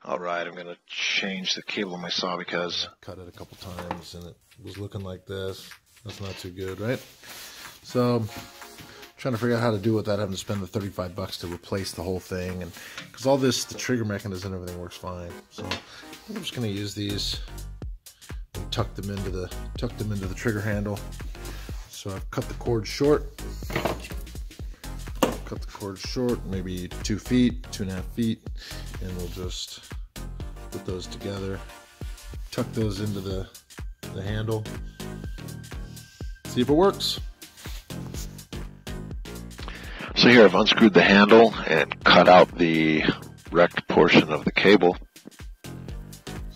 Alright, I'm going to change the cable on my saw because I cut it a couple times and it was looking like this. That's not too good, right? So, I'm trying to figure out how to do without having to spend the $35 to replace the whole thing. And because all this, the trigger mechanism and everything works fine. So, I'm just going to use these and tuck them into the trigger handle. So, I've cut the cord short. Cut the cord short, maybe 2 feet, 2.5 feet, and we'll just put those together, tuck those into the handle, see if it works. So here I've unscrewed the handle and cut out the wrecked portion of the cable.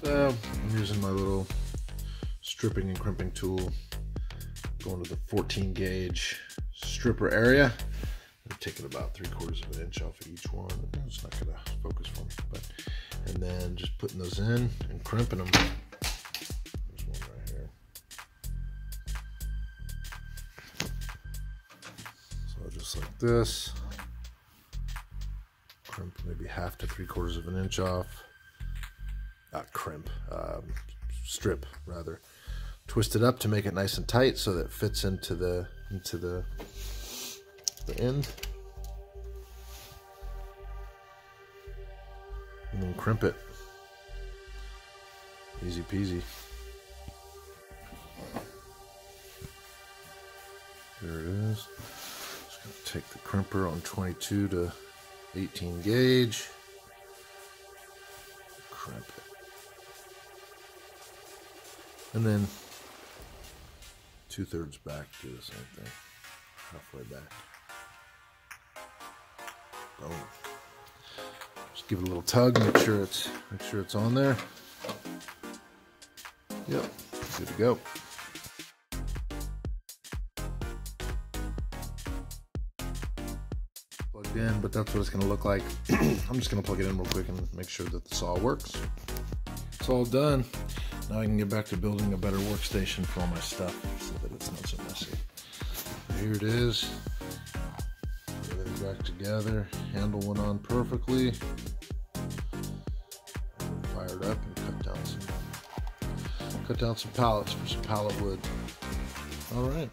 So I'm using my little stripping and crimping tool, going to the 14 gauge stripper area. I'm taking about 3/4 of an inch off of each one. It's not gonna focus for me, but and then just putting those in and crimping them. There's one right here. So just like this, crimp maybe 1/2 to 3/4 of an inch off. Strip rather. Twist it up to make it nice and tight so that it fits into the end, and then crimp it. Easy peasy. There it is. Just gonna take the crimper on 22 to 18 gauge, crimp it, and then 2/3 back, do the same thing, halfway back. Boom. Just give it a little tug, make sure it's on there. Yep, good to go. Plugged in, but that's what it's gonna look like. I'm just gonna plug it in real quick and make sure that the saw works. It's all done. Now I can get back to building a better workstation for all my stuff so that it's not so messy. Here it is. Back together, handle went on perfectly. Fired up and cut down some pallets for some pallet wood. All right.